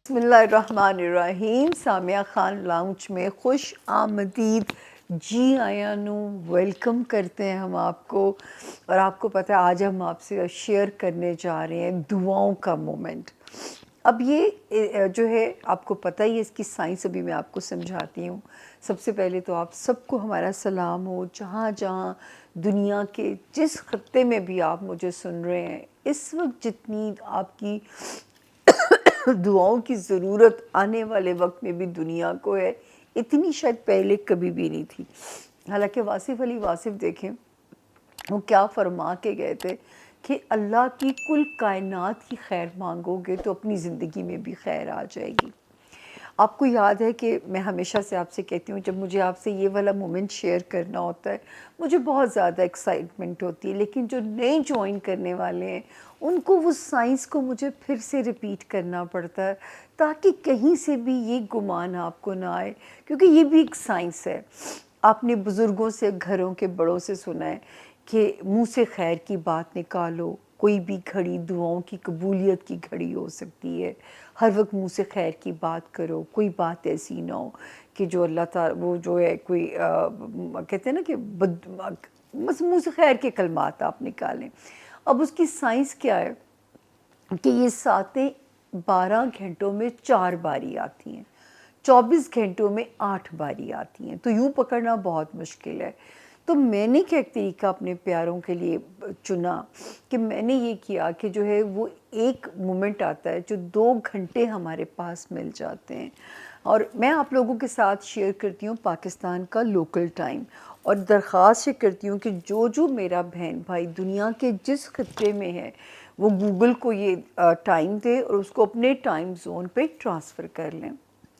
بسم اللہ الرحمن الرحیم. سامیہ خان لاؤنج میں خوش آمدید. جی آیا نو ویلکم کرتے ہیں ہم آپ کو. اور آپ کو پتہ ہے آج ہم آپ سے شیئر کرنے جا رہے ہیں دعاؤں کا مومنٹ. اب یہ جو ہے آپ کو پتہ ہی ہے اس کی سائنس ابھی میں آپ کو سمجھاتی ہوں. سب سے پہلے تو آپ سب کو ہمارا سلام ہو جہاں جہاں دنیا کے جس خطے میں بھی آپ مجھے سن رہے ہیں. اس وقت جتنی آپ کی دعاؤں کی ضرورت آنے والے وقت میں بھی دنیا کو ہے اتنی شاید پہلے کبھی بھی نہیں تھی. حالانکہ واصف علی واصف دیکھیں وہ کیا فرما کے گئے تھے کہ اللہ کی کل کائنات کی خیر مانگو گے تو اپنی زندگی میں بھی خیر آ جائے گی. آپ کو یاد ہے کہ میں ہمیشہ سے آپ سے کہتی ہوں جب مجھے آپ سے یہ والا مومنٹ شیئر کرنا ہوتا ہے مجھے بہت زیادہ ایکسائٹمنٹ ہوتی ہے. لیکن جو نئے جوائن کرنے والے ہیں ان کو وہ سائنس کو مجھے پھر سے ریپیٹ کرنا پڑتا ہے تاکہ کہیں سے بھی یہ گمان آپ کو نہ آئے کیونکہ یہ بھی ایک سائنس ہے. آپ نے بزرگوں سے گھروں کے بڑوں سے سنا ہے کہ منہ سے خیر کی بات نکالو. کوئی بھی گھڑی دعاؤں کی قبولیت کی گھڑی ہو سکتی ہے. ہر وقت منہ سے خیر کی بات کرو. کوئی بات ایسی نہ ہو کہ جو اللہ تعالیٰ وہ جو ہے کوئی کہتے ہیں نا کہ بس منہ سے خیر کے کلمات آپ نکالیں. اب اس کی سائنس کیا ہے کہ یہ ساتیں 12 گھنٹوں میں 4 باری آتی ہیں, 24 گھنٹوں میں 8 باری آتی ہیں. تو یوں پکڑنا بہت مشکل ہے. تو میں نے کیا ایک طریقہ اپنے پیاروں کے لیے چنا کہ میں نے یہ کیا کہ جو ہے وہ ایک مومنٹ آتا ہے جو 2 گھنٹے ہمارے پاس مل جاتے ہیں. اور میں آپ لوگوں کے ساتھ شیئر کرتی ہوں پاکستان کا لوکل ٹائم اور درخواست یہ کرتی ہوں کہ جو میرا بہن بھائی دنیا کے جس خطے میں ہے وہ گوگل کو یہ ٹائم دے اور اس کو اپنے ٹائم زون پہ ٹرانسفر کر لیں.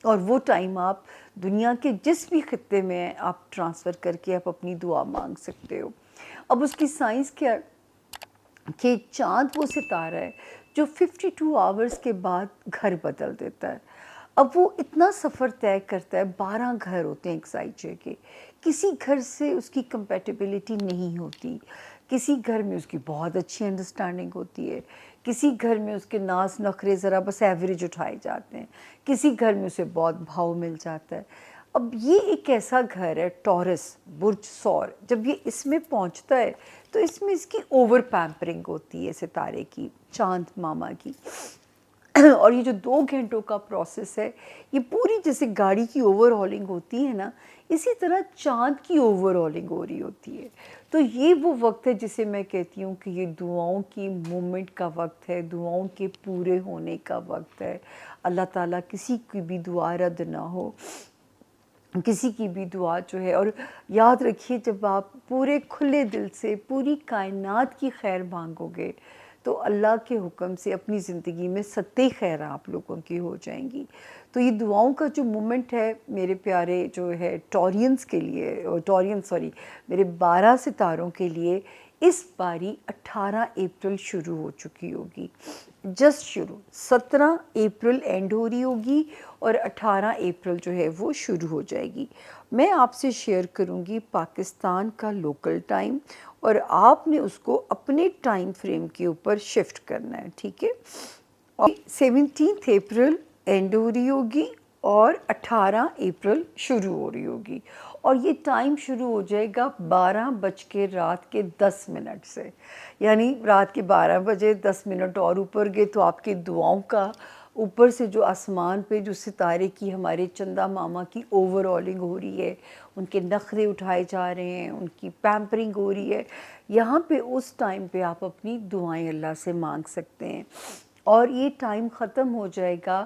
اور وہ ٹائم آپ دنیا کے جس بھی خطے میں ہیں آپ ٹرانسفر کر کے آپ اپنی دعا مانگ سکتے ہو. اب اس کی سائنس کیا ہے کہ چاند وہ ستارہ ہے جو 52 آورز کے بعد گھر بدل دیتا ہے. اب وہ اتنا سفر طے کرتا ہے. 12 گھر ہوتے ہیں ایک سائیچے کے. کسی گھر سے اس کی کمپیٹیبلٹی نہیں ہوتی. کسی گھر میں اس کی بہت اچھی انڈرسٹینڈنگ ہوتی ہے. کسی گھر میں اس کے ناز نخرے ذرا بس ایوریج اٹھائے جاتے ہیں. کسی گھر میں اسے بہت بھاؤ مل جاتا ہے. اب یہ ایک ایسا گھر ہے ٹورس برج سور. جب یہ اس میں پہنچتا ہے تو اس میں اس کی اوور پیمپرنگ ہوتی ہے ستارے کی, چاند ماما کی. اور یہ جو 2 گھنٹوں کا پروسیس ہے یہ پوری جیسے گاڑی کی اوور ہالنگ ہوتی ہے نا اسی طرح چاند کی اوور ہالنگ ہو رہی ہوتی ہے. تو یہ وہ وقت ہے جسے میں کہتی ہوں کہ یہ دعاؤں کی مومنٹ کا وقت ہے, دعاؤں کے پورے ہونے کا وقت ہے. اللہ تعالیٰ کسی کی بھی دعا رد نہ ہو, کسی کی بھی دعا جو ہے. اور یاد رکھیے جب آپ پورے کھلے دل سے پوری کائنات کی خیر مانگو گے تو اللہ کے حکم سے اپنی زندگی میں ستے خیر آپ لوگوں کی ہو جائیں گی. تو یہ دعاؤں کا جو مومنٹ ہے میرے پیارے جو ہے ٹورینز کے لیے میرے 12 ستاروں کے لیے اس باری 18 اپریل شروع ہو چکی ہوگی. جسٹ شروع 17 اپریل اینڈ ہو رہی ہوگی اور 18 اپریل جو ہے وہ شروع ہو جائے گی. میں آپ سے شیئر کروں گی پاکستان کا لوکل ٹائم اور آپ نے اس کو اپنے ٹائم فریم کے اوپر شفٹ کرنا ہے, ٹھیک ہے. اور 17 اپریل اینڈ ہو رہی ہوگی اور 18 اپریل شروع ہو رہی ہوگی. اور یہ ٹائم شروع ہو جائے گا 12 بج کے رات کے 10 منٹ سے. یعنی رات کے 12 بجے 10 منٹ اور اوپر گئے تو آپ کی دعاؤں کا اوپر سے جو آسمان پہ جو ستارے کی ہمارے چندہ ماما کی اوور آلنگ ہو رہی ہے, ان کے نخرے اٹھائے جا رہے ہیں, ان کی پیمپرنگ ہو رہی ہے, یہاں پہ اس ٹائم پہ آپ اپنی دعائیں اللہ سے مانگ سکتے ہیں. اور یہ ٹائم ختم ہو جائے گا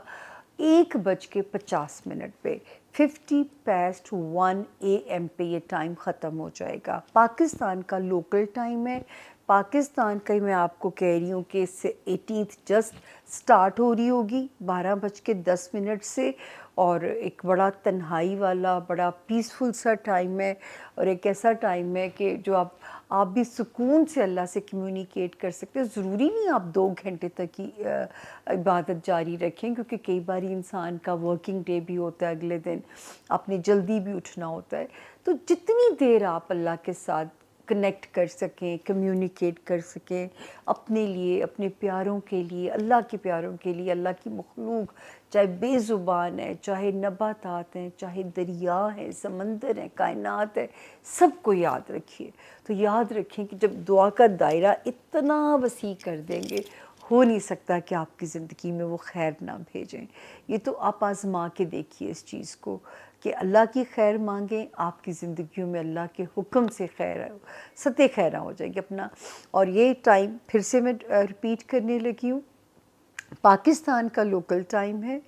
1:50 پہ. 1 AM پہ یہ ٹائم ختم ہو جائے گا. پاکستان کا لوکل ٹائم ہے. پاکستان کا میں آپ کو کہہ رہی ہوں کہ 18 جسٹ سٹارٹ ہو رہی ہوگی 12:10 سے. اور ایک بڑا تنہائی والا بڑا پیسفل سا ٹائم ہے اور ایک ایسا ٹائم ہے کہ جو آپ بھی سکون سے اللہ سے کمیونیکیٹ کر سکتے ہیں. ضروری نہیں آپ 2 گھنٹے تک ہی عبادت جاری رکھیں کیونکہ کئی بار انسان کا ورکنگ ڈے بھی ہوتا ہے, اگلے دن آپ نے جلدی بھی اٹھنا ہوتا ہے. تو جتنی دیر آپ اللہ کے ساتھ کنیکٹ کر سکیں، کمیونیکیٹ کر سکیں اپنے لیے، اپنے پیاروں کے لیے، اللہ کے پیاروں کے لیے، اللہ کی مخلوق، چاہے بے زبان ہے، چاہے نباتات ہیں، چاہے دریا ہیں، سمندر ہیں، کائنات ہے، سب کو یاد رکھیے۔ تو یاد رکھیں کہ جب دعا کا دائرہ اتنا وسیع کر دیں گے، ہو نہیں سکتا کہ آپ کی زندگی میں وہ خیر نہ بھیجیں۔ یہ تو آپ آزما کے دیکھیے اس چیز کو کہ اللہ کی خیر مانگیں، آپ کی زندگیوں میں اللہ کے حکم سے خیر سطح خیراں ہو جائیں گے اپنا۔ اور یہ ٹائم پھر سے میں ریپیٹ کرنے لگی ہوں، پاکستان کا لوکل ٹائم ہے،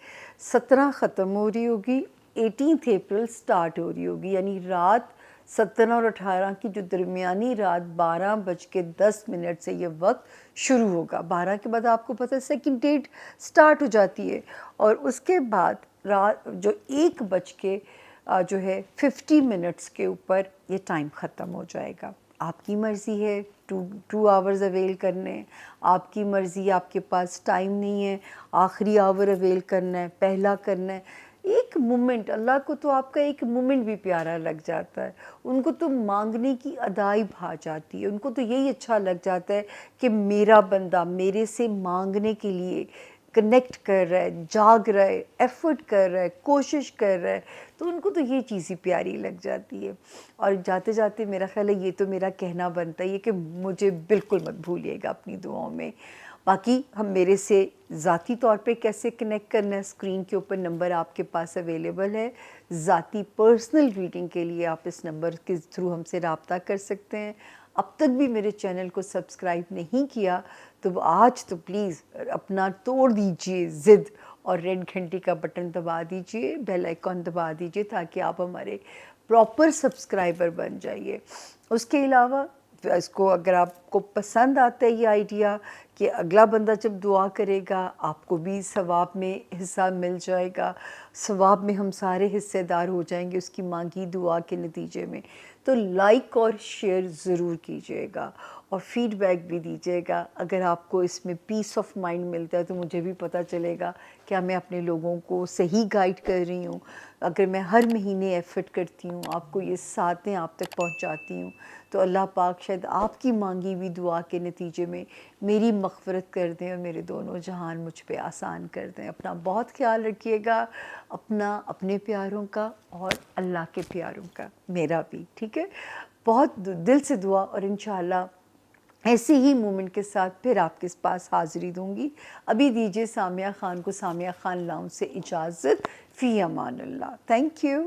17 ختم ہو رہی ہوگی، 18 اپریل سٹارٹ ہو رہی ہوگی، یعنی رات 17 اور 18 کی جو درمیانی رات 12:10 سے یہ وقت شروع ہوگا۔ 12 کے بعد آپ کو پتہ ہے سیکنڈ ڈیٹ سٹارٹ ہو جاتی ہے، اور اس کے بعد رات جو 1:50 کے اوپر یہ ٹائم ختم ہو جائے گا۔ آپ کی مرضی ہے 2 آورز اویل کرنے، آپ کی مرضی، آپ کے پاس ٹائم نہیں ہے آخری آور اویل کرنا ہے، پہلا کرنا ہے۔ ایک مومنٹ، اللہ کو تو آپ کا ایک مومنٹ بھی پیارا لگ جاتا ہے، ان کو تو مانگنے کی ادائی بھا جاتی ہے، ان کو تو یہی اچھا لگ جاتا ہے کہ میرا بندہ میرے سے مانگنے کے لیے کنیکٹ کر رہا ہے، جاگ رہا ہے، ایفرٹ کر رہا ہے، کوشش کر رہا ہے، تو ان کو تو یہ چیز ہی پیاری لگ جاتی ہے۔ اور جاتے جاتے میرا خیال ہے یہ تو میرا کہنا بنتا ہے کہ مجھے بالکل مت بھولیے گا اپنی دعاؤں میں۔ باقی ہم میرے سے ذاتی طور پہ کیسے کنیکٹ کرنا ہے، اسکرین کے اوپر نمبر آپ کے پاس اویلیبل ہے، ذاتی پرسنل ریڈنگ کے لیے آپ اس نمبر کے تھرو ہم سے رابطہ کر سکتے ہیں۔ اب تک بھی میرے چینل کو سبسکرائب نہیں کیا تو وہ آج تو پلیز اپنا توڑ دیجئے ضد، اور ریڈ گھنٹی کا بٹن دبا دیجئے، بیل آئیکن دبا دیجئے، تاکہ آپ ہمارے پراپر سبسکرائبر بن جائیے۔ اس کے علاوہ اس کو اگر آپ کو پسند آتا ہے یہ آئیڈیا کہ اگلا بندہ جب دعا کرے گا آپ کو بھی ثواب میں حصہ مل جائے گا، ثواب میں ہم سارے حصے دار ہو جائیں گے اس کی مانگی دعا کے نتیجے میں، تو لائک اور شیئر ضرور کیجیے گا، اور فیڈ بیک بھی دیجیے گا۔ اگر آپ کو اس میں پیس آف مائنڈ ملتا ہے تو مجھے بھی پتہ چلے گا کیا میں اپنے لوگوں کو صحیح گائیڈ کر رہی ہوں۔ اگر میں ہر مہینے ایفرٹ کرتی ہوں، آپ کو یہ ساتیں آپ تک پہنچاتی ہوں، تو اللہ پاک شاید آپ کی مانگی ہوئی دعا کے نتیجے میں میری مغفرت کر دیں اور میرے دونوں جہان مجھ پہ آسان کر دیں۔ اپنا بہت خیال رکھیے گا، اپنا، اپنے پیاروں کا اور اللہ کے پیاروں کا، میرا بھی، ٹھیک ہے؟ بہت دل سے دعا، اور انشاءاللہ ایسے ہی مومنٹ کے ساتھ پھر آپ کے پاس حاضری دوں گی۔ ابھی دیجیے سامیہ خان کو سامیہ خان لاؤنج سے اجازت، فی امان اللہ، تھینک یو۔